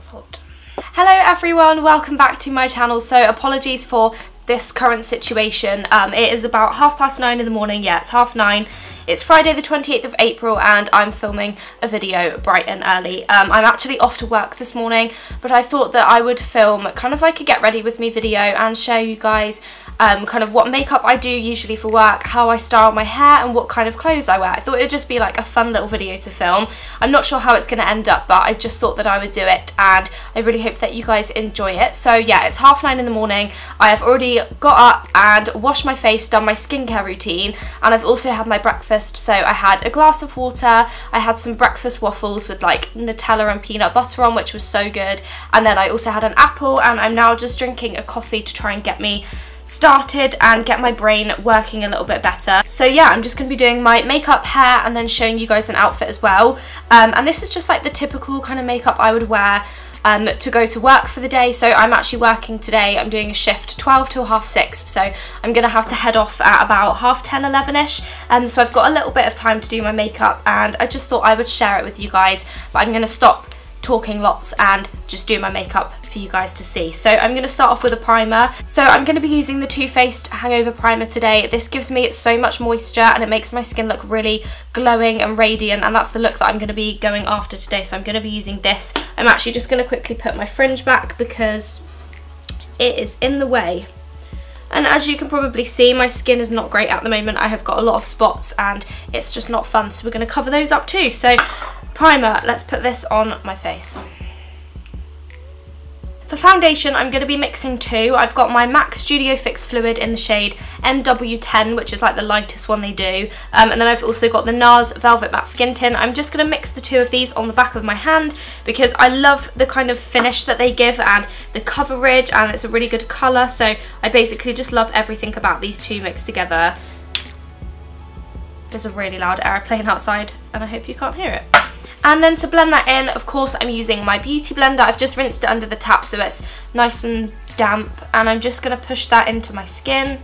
hot. Hello everyone, welcome back to my channel. So apologies for this current situation. It is about 9:30 in the morning. Yeah, it's 9:30. It's Friday the 28th of April and I'm filming a video bright and early. I'm actually off to work this morning, but I thought that I would film kind of like a get ready with me video and show you guys kind of what makeup I do usually for work, how I style my hair and what kind of clothes I wear. I thought it would just be like a fun little video to film. I'm not sure how it's going to end up, but I just thought that I would do it and I really hope that you guys enjoy it. So yeah, it's 9:30 in the morning. I have already got up and washed my face, done my skincare routine, and I've also had my breakfast. So I had a glass of water, I had some breakfast waffles with like Nutella and peanut butter on, which was so good, and then I also had an apple, and I'm now just drinking a coffee to try and get me started and get my brain working a little bit better. So yeah, I'm just going to be doing my makeup, hair, and then showing you guys an outfit as well. And this is just like the typical kind of makeup I would wear to go to work for the day. So I'm actually working today. I'm doing a shift 12 till 6:30, so I'm gonna have to head off at about 10:30, 11ish. So I've got a little bit of time to do my makeup, and I just thought I would share it with you guys, but I'm gonna stop talking lots and just do my makeup for you guys to see. So I'm going to start off with a primer. So I'm going to be using the Too Faced Hangover primer today. This gives me so much moisture and it makes my skin look really glowing and radiant, and that's the look that I'm going to be going after today. So I'm going to be using this. I'm actually just going to quickly put my fringe back because it is in the way. And as you can probably see, my skin is not great at the moment. I have got a lot of spots and it's just not fun, so we're going to cover those up too. So primer, let's put this on my face. For foundation, I'm going to be mixing two. I've got my MAC Studio Fix Fluid in the shade NW10, which is like the lightest one they do. And then I've also got the Nars Velvet Matte Skin Tint. I'm just going to mix the two of these on the back of my hand because I love the kind of finish that they give and the coverage, and it's a really good colour. So I basically just love everything about these two mixed together. There's a really loud aeroplane outside and I hope you can't hear it. And then to blend that in, of course, I'm using my beauty blender. I've just rinsed it under the tap so it's nice and damp, and I'm just going to push that into my skin.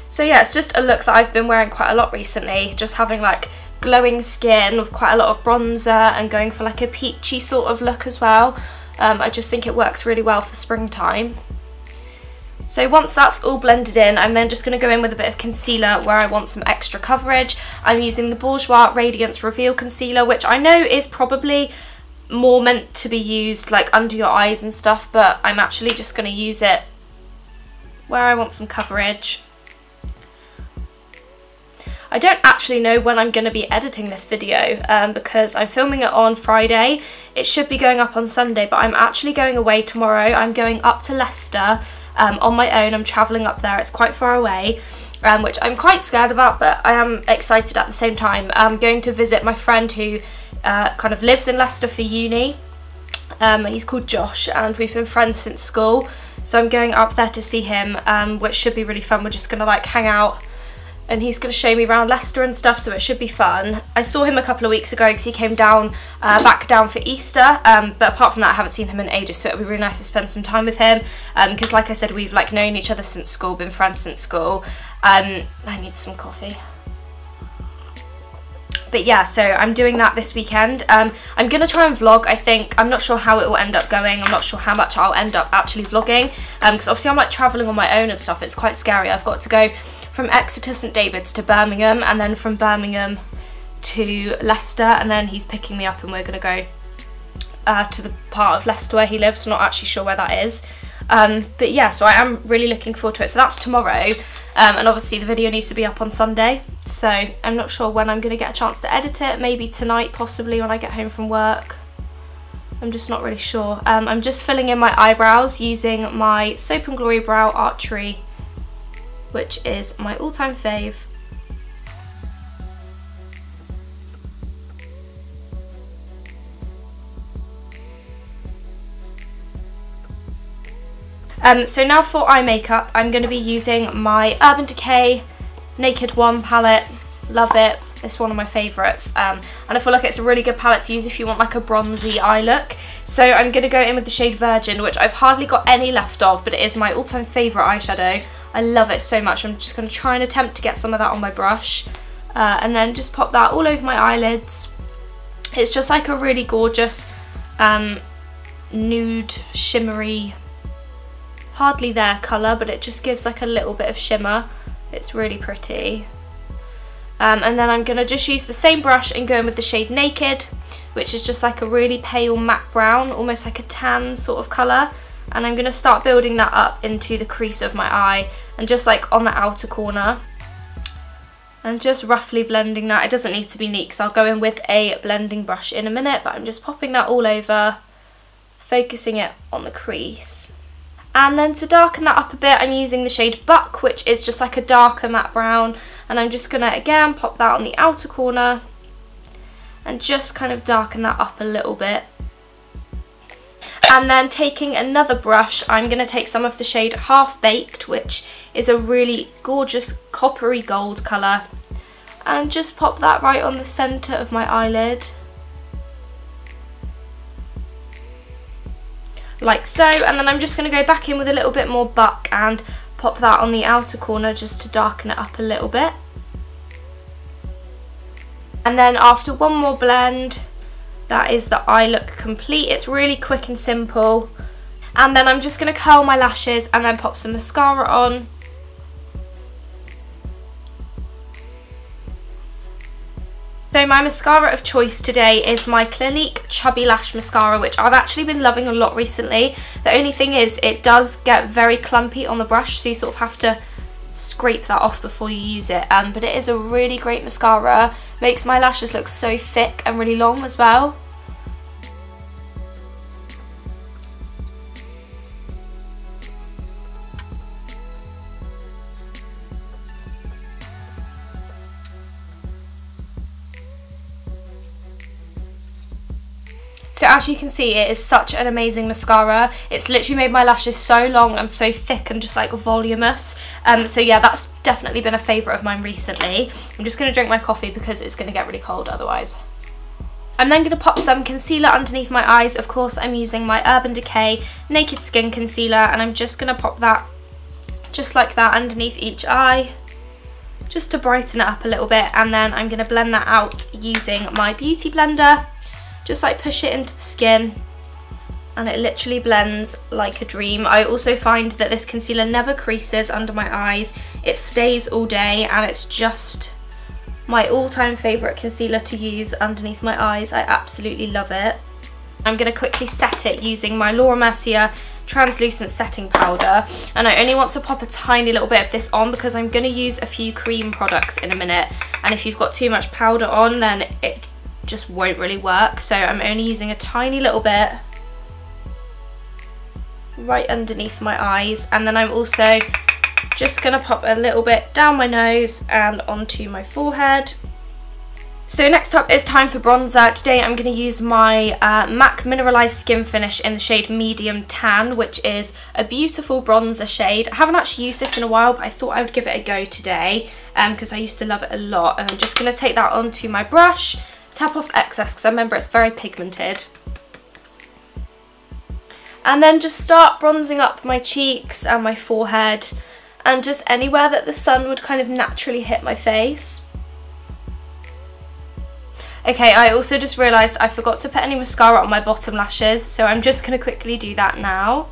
So yeah, it's just a look that I've been wearing quite a lot recently, just having like glowing skin with quite a lot of bronzer and going for like a peachy sort of look as well. I just think it works really well for springtime. So once that's all blended in, I'm then just going to go in with a bit of concealer where I want some extra coverage. I'm using the Bourgeois Radiance Reveal Concealer, which I know is probably more meant to be used like under your eyes and stuff, but I'm actually just going to use it where I want some coverage. I don't actually know when I'm going to be editing this video because I'm filming it on Friday. It should be going up on Sunday, but I'm actually going away tomorrow. I'm going up to Leicester on my own. I'm travelling up there. It's quite far away, which I'm quite scared about, but I am excited at the same time. I'm going to visit my friend who kind of lives in Leicester for uni. He's called Josh and we've been friends since school. So I'm going up there to see him, which should be really fun. We're just going to like hang out and he's going to show me around Leicester and stuff, so it should be fun. I saw him a couple of weeks ago because he came down, back down for Easter, but apart from that I haven't seen him in ages, so it'll be really nice to spend some time with him, because like I said, we've like known each other since school, been friends since school. I need some coffee. But yeah, so I'm doing that this weekend. I'm going to try and vlog, I think. I'm not sure how it will end up going. I'm not sure how much I'll end up actually vlogging, because obviously I'm like travelling on my own and stuff. It's quite scary. I've got to go from Exeter St David's to Birmingham, and then from Birmingham to Leicester, and then he's picking me up and we're going to go to the part of Leicester where he lives. I'm not actually sure where that is. But yeah, so I am really looking forward to it. So that's tomorrow, and obviously the video needs to be up on Sunday, so I'm not sure when I'm going to get a chance to edit it. Maybe tonight, possibly when I get home from work. I'm just not really sure. I'm just filling in my eyebrows using my Soap&Gloiry Brow Archery, which is my all-time fave. So now for eye makeup, I'm going to be using my Urban Decay Naked One palette. Love it. It's one of my favourites, and I feel like it's a really good palette to use if you want like a bronzy eye look. So I'm going to go in with the shade Virgin, which I've hardly got any left of, but it is my all-time favourite eyeshadow. I love it so much. I'm just going to try and attempt to get some of that on my brush, and then just pop that all over my eyelids. It's just like a really gorgeous nude shimmery, hardly there colour, but it just gives like a little bit of shimmer. It's really pretty. And then I'm going to just use the same brush and go in with the shade Naked, which is just like a really pale matte brown, almost like a tan sort of colour. And I'm going to start building that up into the crease of my eye and just like on the outer corner. And just roughly blending that. It doesn't need to be neat because I'll go in with a blending brush in a minute, but I'm just popping that all over, focusing it on the crease. And then to darken that up a bit, I'm using the shade Buck, which is just like a darker matte brown, and I'm just going to again pop that on the outer corner and just kind of darken that up a little bit. And then taking another brush, I'm going to take some of the shade Half Baked, which is a really gorgeous coppery gold colour, and just pop that right on the centre of my eyelid, like so. And then I'm just going to go back in with a little bit more Buck and pop that on the outer corner just to darken it up a little bit. And then after one more blend, that is the eye look complete. It's really quick and simple. And then I'm just going to curl my lashes and then pop some mascara on. So my mascara of choice today is my Clinique Chubby Lash Mascara, which I've actually been loving a lot recently. The only thing is it does get very clumpy on the brush, so you sort of have to scrape that off before you use it. But it is a really great mascara. Makes my lashes look so thick and really long as well. So as you can see, it is such an amazing mascara. It's literally made my lashes so long and so thick and just like voluminous. So yeah, that's definitely been a favourite of mine recently. I'm just going to drink my coffee because it's going to get really cold otherwise. I'm then going to pop some concealer underneath my eyes. Of course, I'm using my Urban Decay Naked Skin Concealer, and I'm just going to pop that just like that underneath each eye, just to brighten it up a little bit. And then I'm going to blend that out using my beauty blender. Just like push it into the skin, and it literally blends like a dream. I also find that this concealer never creases under my eyes. It stays all day, and it's just my all-time favourite concealer to use underneath my eyes. I absolutely love it. I'm going to quickly set it using my Mercier translucent setting powder, and I only want to pop a tiny little bit of this on because I'm going to use a few cream products in a minute, and if you've got too much powder on, then it just won't really work. So I'm only using a tiny little bit right underneath my eyes, and then I'm also just going to pop a little bit down my nose and onto my forehead. So next up is time for bronzer. Today I'm going to use my MAC Mineralise Skin Finish in the shade Medium Tan, which is a beautiful bronzer shade. I haven't actually used this in a while, but I thought I would give it a go today because I used to love it a lot. And I'm just going to take that onto my brush, tap off excess because I remember it's very pigmented. And then just start bronzing up my cheeks and my forehead and just anywhere that the sun would kind of naturally hit my face. Okay, I also just realised I forgot to put any mascara on my bottom lashes, so I'm just going to quickly do that now.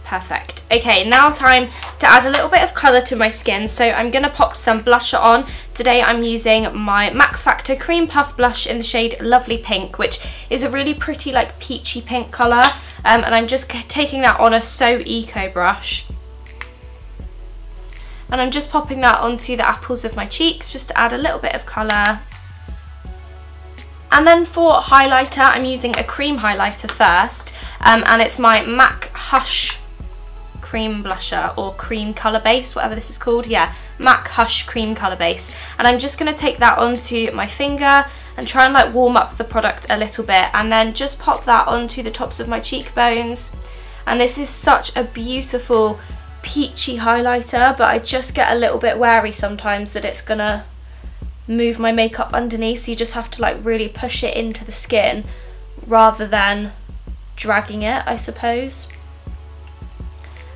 Perfect. Okay, now time to add a little bit of colour to my skin, so I'm going to pop some blusher on. Today I'm using my Max Factor Cream Puff Blush in the shade Lovely Pink, which is a really pretty like peachy pink colour, and I'm just taking that on a So Eco brush. And I'm just popping that onto the apples of my cheeks just to add a little bit of colour. And then for highlighter, I'm using a cream highlighter first, and it's my MAC Hush Cream Blusher, or Cream Colour Base, whatever this is called. Yeah, MAC Hush Cream Colour Base. And I'm just going to take that onto my finger and try and like warm up the product a little bit, and then just pop that onto the tops of my cheekbones. And this is such a beautiful peachy highlighter, but I just get a little bit wary sometimes that it's gonna move my makeup underneath, so you just have to like really push it into the skin rather than dragging it, I suppose.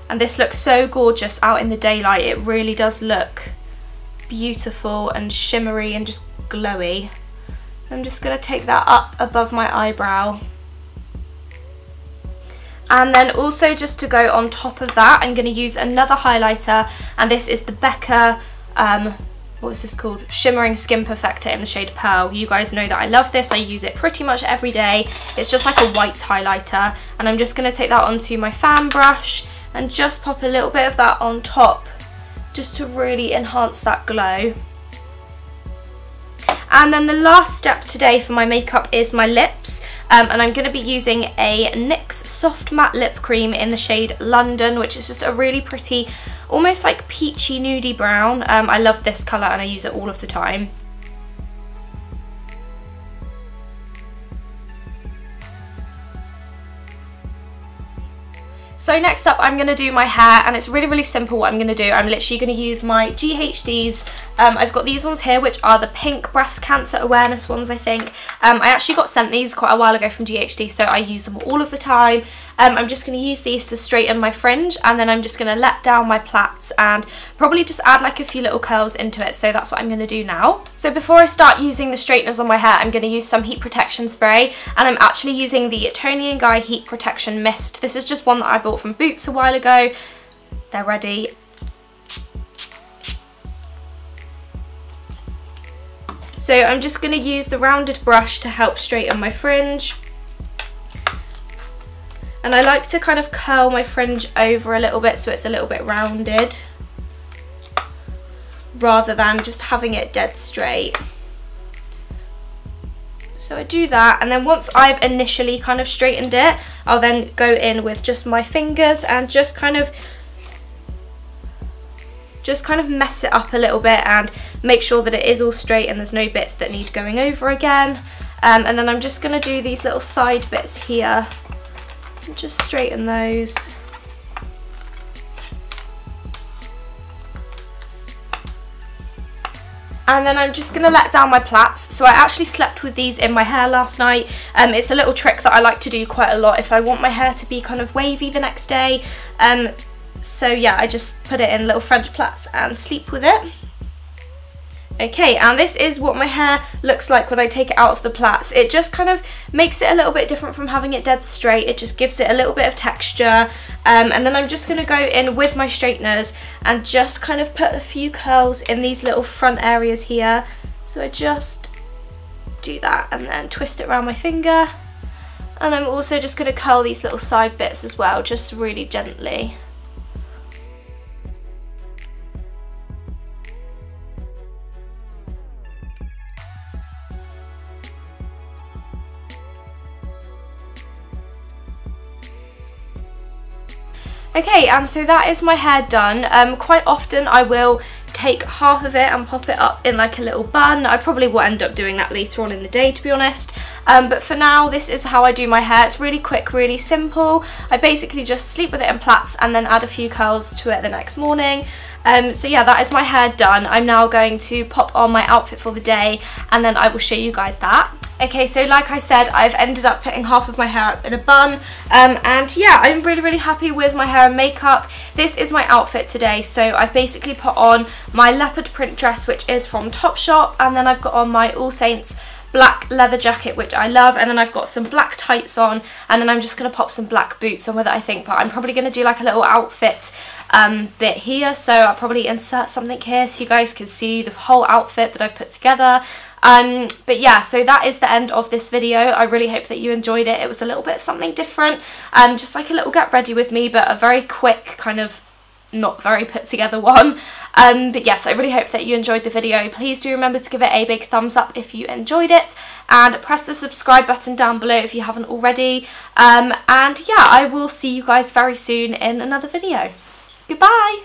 And this looks so gorgeous out in the daylight. It really does look beautiful and shimmery and just glowy. I'm just going to take that up above my eyebrow. And then also, just to go on top of that, I'm going to use another highlighter, and this is the Becca, what is this called? Shimmering Skin Perfector in the shade Pearl. You guys know that I love this. I use it pretty much every day. It's just like a white highlighter, and I'm just going to take that onto my fan brush and just pop a little bit of that on top, just to really enhance that glow. And then the last step today for my makeup is my lips, and I'm going to be using a NYX Soft Matte Lip Cream in the shade London, which is just a really pretty, almost like peachy nudie brown. I love this colour and I use it all of the time. So next up, I'm going to do my hair, and it's really simple what I'm going to do. I'm literally going to use my GHDs. I've got these ones here, which are the pink breast cancer awareness ones, I think. I actually got sent these quite a while ago from GHD, so I use them all of the time. I'm just going to use these to straighten my fringe, and then I'm just going to let down my plaits and probably just add like a few little curls into it. So that's what I'm going to do now. So before I start using the straighteners on my hair, I'm going to use some heat protection spray, and I'm actually using the Toni & Guy Heat Protection Mist. This is just one that I bought from Boots a while ago. They're ready. So I'm just going to use the rounded brush to help straighten my fringe. And I like to kind of curl my fringe over a little bit so it's a little bit rounded, rather than just having it dead straight. So I do that, and then once I've initially kind of straightened it, I'll then go in with just my fingers and just kind of mess it up a little bit and make sure that it is all straight and there's no bits that need going over again. And then I'm just going to do these little side bits here and just straighten those. And then I'm just going to let down my plaits. So I actually slept with these in my hair last night. It's a little trick that I like to do quite a lot if I want my hair to be kind of wavy the next day. So yeah, I just put it in little French plaits and sleep with it. Okay, and this is what my hair looks like when I take it out of the plaits. It just kind of makes it a little bit different from having it dead straight. It just gives it a little bit of texture. And then I'm just going to go in with my straighteners and just kind of put a few curls in these little front areas here. So I just do that and then twist it around my finger. And I'm also just going to curl these little side bits as well, just really gently. Okay, and so that is my hair done. Quite often I will take half of it and pop it up in like a little bun. I probably will end up doing that later on in the day, to be honest. But for now, this is how I do my hair. It's really quick, really simple. I basically just sleep with it in plaits and then add a few curls to it the next morning. So yeah, that is my hair done. I'm now going to pop on my outfit for the day, and then I will show you guys that. Okay, so like I said, I've ended up putting half of my hair up in a bun, and yeah, I'm really happy with my hair and makeup. This is my outfit today. So I've basically put on my leopard print dress, which is from Topshop, and then I've got on my All Saints black leather jacket, which I love, and then I've got some black tights on, and then I'm just going to pop some black boots on with it, I think. But I'm probably going to do like a little outfit bit here, so I'll probably insert something here so you guys can see the whole outfit that I've put together. But yeah, so that is the end of this video. I really hope that you enjoyed it. It was a little bit of something different, just like a little get ready with me, but a very quick, kind of not very put together one. But yes, I really hope that you enjoyed the video. Please do remember to give it a big thumbs up if you enjoyed it, and press the subscribe button down below if you haven't already. And yeah, I will see you guys very soon in another video. Goodbye!